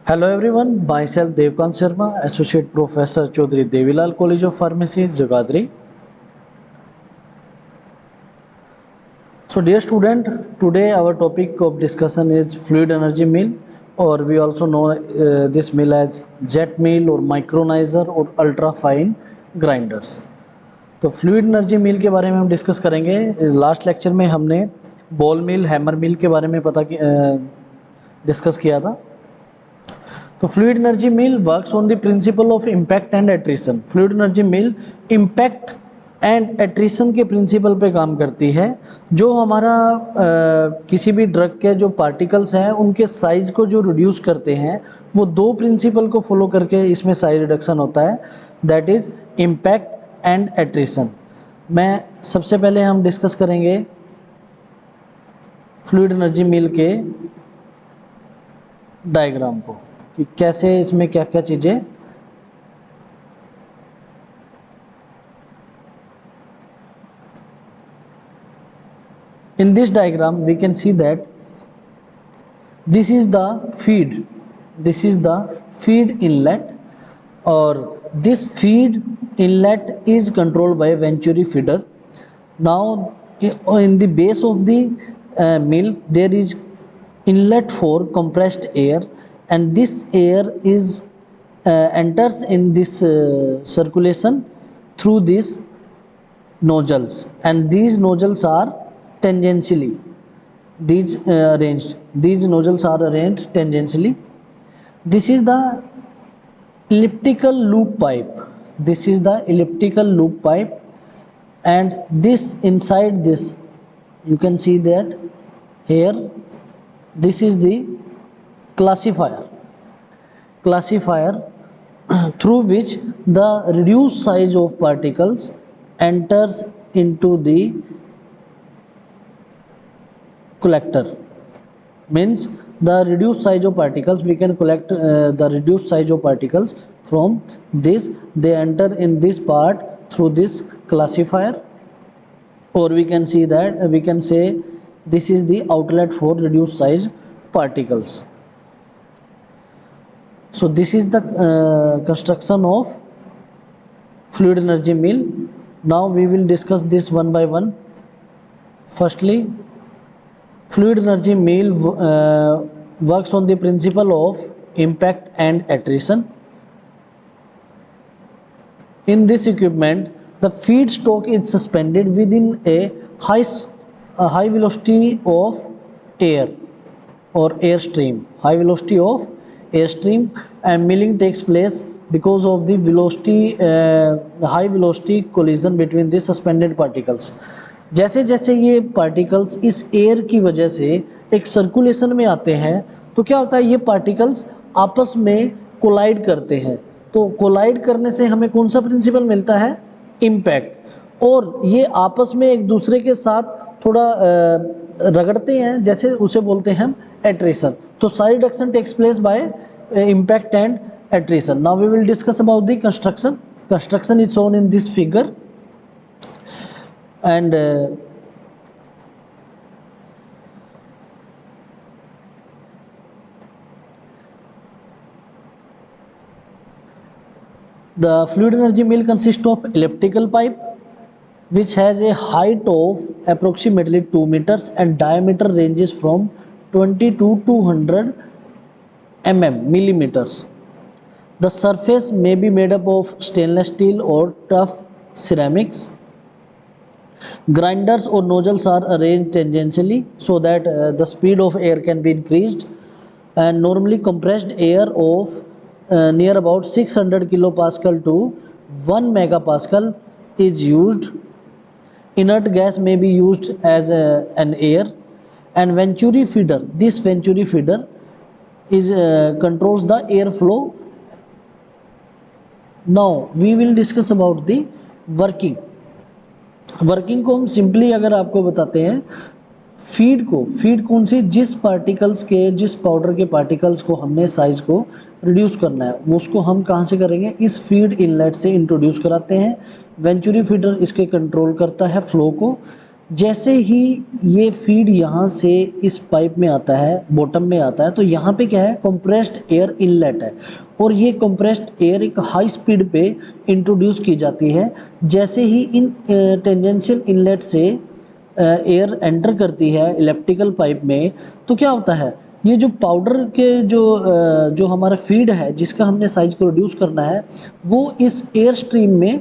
Hello everyone, myself Devkant Sharma, Associate Professor Chaudhary Devilal College of Pharmacy, Jagadri. So dear student, today our topic of discussion is fluid energy mill, or we also know this mill as jet mill or micronizer or ultra fine grinders. तो fluid energy मिल के बारे में हम discuss करेंगे। Last lecture में हमने ball मिल, hammer mill के बारे में डिस्कस किया था। तो fluid energy mill works on the principle of impact and attrition. Fluid energy mill impact and attrition के प्रिंसिपल पे काम करती है। जो हमारा किसी भी ड्रग के जो पार्टिकल्स हैं उनके साइज को जो रिड्यूस करते हैं, वो दो प्रिंसिपल को फॉलो करके इसमें साइज रिडक्शन होता है, that is impact and attrition. मैं सबसे पहले हम डिस्कस करेंगे फ्लूइड एनर्जी मिल के डायग्राम को कि कैसे इसमें क्या क्या चीज़ें। In this diagram we can see that this is the feed inlet, or this feed inlet is controlled by venturi feeder. Now in the base of the mill there is inlet for compressed air, and this air is enters in this circulation through these nozzles, and these nozzles are tangentially arranged. These nozzles are arranged tangentially. This is the elliptical loop pipe. This is the elliptical loop pipe, and this inside this you can see that here this is the classifier through which the reduced size of particles enters into the collector. Means the reduced size of particles, we can collect the reduced size of particles from this. They enter in this part through this classifier, or we can see that we can say this is the outlet for reduced size particles. So this is the construction of fluid energy mill. Now we will discuss this one by one. Firstly, fluid energy mill works on the principle of impact and attrition. In this equipment, the feed stock is suspended within a high velocity of air or airstream. High velocity of airstream, and milling takes place because of the high velocity collision between the suspended particles. जैसे जैसे ये particles इस air की वजह से एक circulation में आते हैं, तो क्या होता है, ये पार्टिकल्स आपस में कोलाइड करते हैं। तो कोलाइड करने से हमें कौन सा प्रिंसिपल मिलता है, इम्पैक्ट। और ये आपस में एक दूसरे के साथ थोड़ा रगड़ते हैं, जैसे उसे बोलते हैं हम एट्रिशन। तो size reduction takes place by impact and attrition. Now we will discuss about the construction. Construction is shown in this figure, and the fluid energy mill consists of elliptical pipe which has a height of approximately 2 meters and diameter ranges from 20 to 200 millimeters. The surface may be made up of stainless steel or tough ceramics. Grinders or nozzles are arranged tangentially so that the speed of air can be increased, and normally compressed air of near about 600 kilopascal to 1 megapascal is used. Inert gas may be used as an air, and venturi feeder, this venturi feeder is controls the airflow. Now we will discuss about the working को हम simply अगर आपको बताते हैं, feed कौन सी, जिस powder के particles को हमने साइज को रिड्यूस करना है, वो उसको हम कहाँ से करेंगे, इस फीड इनलेट से इंट्रोड्यूस कराते हैं। वेंचुरी फीडर इसके कंट्रोल करता है फ्लो को। जैसे ही ये फीड यहाँ से इस पाइप में आता है, बॉटम में आता है, तो यहाँ पे क्या है, कंप्रेस्ड एयर इनलेट है और ये कंप्रेस्ड एयर एक हाई स्पीड पे इंट्रोड्यूस की जाती है। जैसे ही इन टेंजेंशियल इनलेट से एयर एंटर करती है इलेप्टिकल पाइप में, तो क्या होता है, ये जो पाउडर के जो हमारा फीड है जिसका हमने साइज को रिड्यूस करना है, वो इस एयर स्ट्रीम में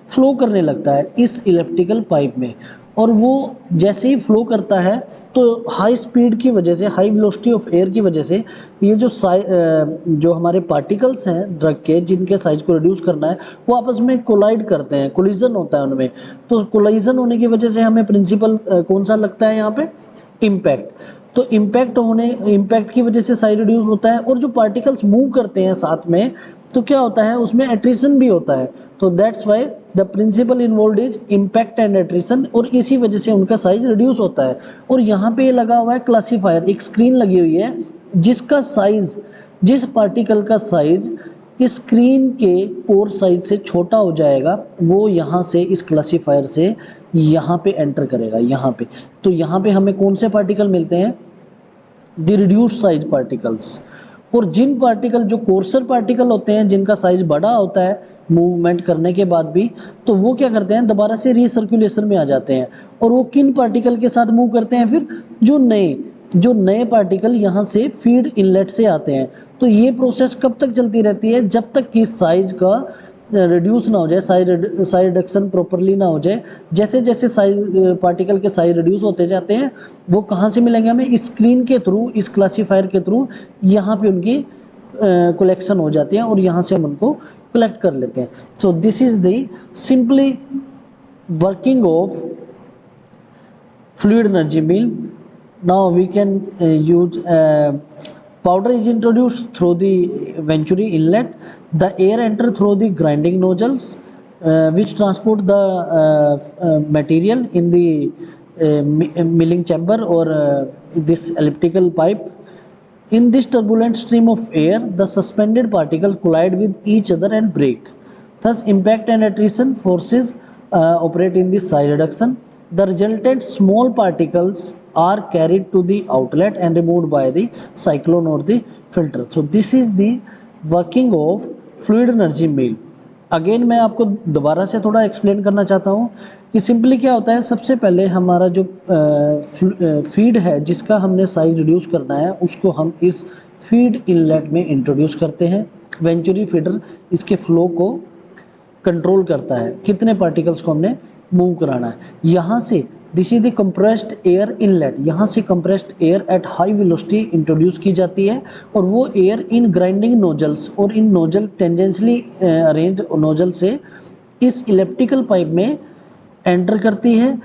फ्लो करने लगता है इस इलेप्टिकल पाइप में। और वो जैसे ही फ्लो करता है तो हाई स्पीड की वजह से, हाई वेलोसिटी ऑफ एयर की वजह से, ये जो हमारे पार्टिकल्स हैं ड्रग के, जिनके साइज को रिड्यूस करना है, वो आपस में कोलाइड करते हैं, कोलिजन होता है उनमें। तो कोलिजन होने की वजह से हमें प्रिंसिपल कौन सा लगता है यहाँ पे, इम्पैक्ट। तो इम्पैक्ट की वजह से साइज रिड्यूस होता है, और जो पार्टिकल्स मूव करते हैं साथ में, तो क्या होता है, उसमें एट्रिशन भी होता है। तो that's why the principle involve is impact and attrition, और इसी वजह से उनका साइज रिड्यूस होता है। और यहाँ पे लगा हुआ है क्लासीफायर, एक स्क्रीन लगी हुई है जिसका साइज, जिस पार्टिकल का साइज इस स्क्रीन के पोर साइज से छोटा हो जाएगा, वो यहाँ से इस क्लासीफायर से यहाँ पे एंटर करेगा, यहाँ पे। तो यहाँ पे हमें कौन से पार्टिकल मिलते हैं, द रिड्यूस्ड साइज पार्टिकल्स। और जिन पार्टिकल, जो कोर्सर पार्टिकल होते हैं जिनका साइज बड़ा होता है मूवमेंट करने के बाद भी, तो वो क्या करते हैं, दोबारा से रीसर्कुलेशन में आ जाते हैं। और वो किन पार्टिकल के साथ मूव करते हैं फिर, जो नए पार्टिकल यहाँ से फीड इनलेट से आते हैं। तो ये प्रोसेस कब तक चलती रहती है, जब तक कि साइज का रिड्यूस ना हो जाए, साइज रिडक्शन प्रॉपरली ना हो जाए। जैसे जैसे साइज पार्टिकल के साइज रिड्यूस होते जाते हैं, वो कहाँ से मिलेंगे हमें, इस स्क्रीन के थ्रू, इस क्लासीफायर के थ्रू यहाँ पे उनकी कलेक्शन हो जाती है और यहाँ से हम उनको कलेक्ट कर लेते हैं। So this is the simply working of fluid energy mill. Now we can use powder is introduced through the venturi inlet. The air enter through the grinding nozzles, which transport the material in the milling chamber or this elliptical pipe. In this turbulent stream of air, the suspended particles collide with each other and break. Thus, impact and attrition forces operate in the size reduction. The resultant small particles are carried to the outlet and removed by the cyclone or the filter. So, this is the working of fluid energy mill. Again मैं आपको दोबारा से थोड़ा explain करना चाहता हूँ कि simply क्या होता है। सबसे पहले हमारा जो फीड है जिसका हमने साइज रिड्यूस करना है, उसको हम इस फीड इनलेट में इंट्रोड्यूस करते हैं। वेंचुरी फीडर इसके फ्लो को कंट्रोल करता है, कितने पार्टिकल्स को हमने मूव कराना है। यहाँ से this is the compressed air inlet, यहाँ से compressed air at high velocity introduce की जाती है और वो एयर इन ग्राइंडिंग नोजल्स और इन नोजल टेंजेंशली अरेंज नोजल से इस इलेप्टिकल पाइप में एंटर करती है।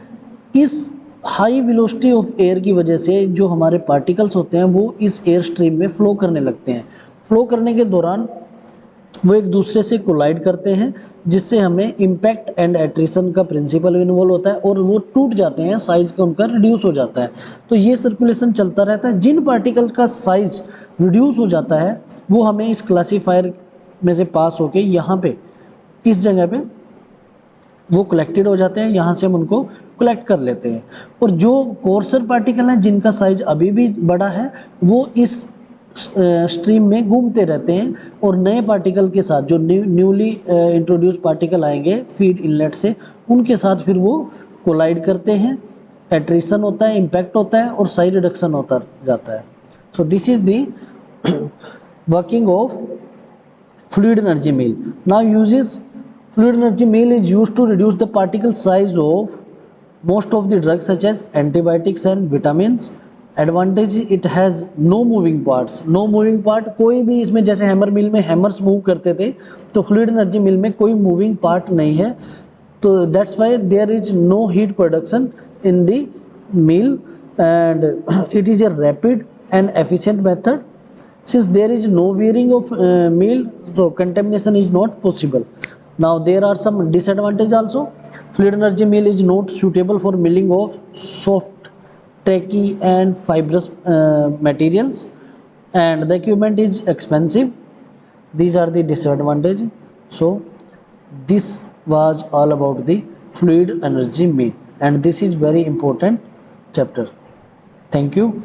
इस हाई वेलोसिटी ऑफ एयर की वजह से जो हमारे पार्टिकल्स होते हैं वो इस एयर स्ट्रीम में फ्लो करने लगते हैं। फ्लो करने के दौरान वो एक दूसरे से कोलाइड करते हैं, जिससे हमें इम्पैक्ट एंड एट्रिशन का प्रिंसिपल इन्वॉल्व होता है और वो टूट जाते हैं, साइज का उनका रिड्यूस हो जाता है। तो ये सर्कुलेशन चलता रहता है। जिन पार्टिकल का साइज रिड्यूस हो जाता है वो हमें इस क्लासीफायर में से पास होके यहाँ पे इस जगह पे वो कलेक्टेड हो जाते हैं, यहाँ से हम उनको कलेक्ट कर लेते हैं। और जो कोर्सर पार्टिकल हैं जिनका साइज अभी भी बड़ा है, वो इस स्ट्रीम में घूमते रहते हैं और नए पार्टिकल के साथ, जो न्यूली इंट्रोड्यूस्ड पार्टिकल आएंगे फीड इनलेट से, उनके साथ फिर वो कोलाइड करते हैं, एट्रिशन होता है, इम्पैक्ट होता है और साइज रिडक्शन होता जाता है। So this is the working of fluid energy mill. Now uses fluid energy mill is used to reduce the particle size of most of the drugs such as antibiotics and vitamins. Advantage, it has no moving parts. No moving part कोई भी इसमें, जैसे hammer mill में hammers move करते थे, तो fluid energy मिल में कोई मूविंग पार्ट नहीं है। तो that's why there is no heat production in the mill and it is a rapid and efficient method. Since there is no wearing of meal, so contamination is not possible. Now there are some disadvantages also. Fluid energy mill is not suitable for milling of soft, tacky and fibrous materials, and the equipment is expensive. These are the disadvantages. So this was all about the fluid energy mill. and this is very important chapter. Thank you.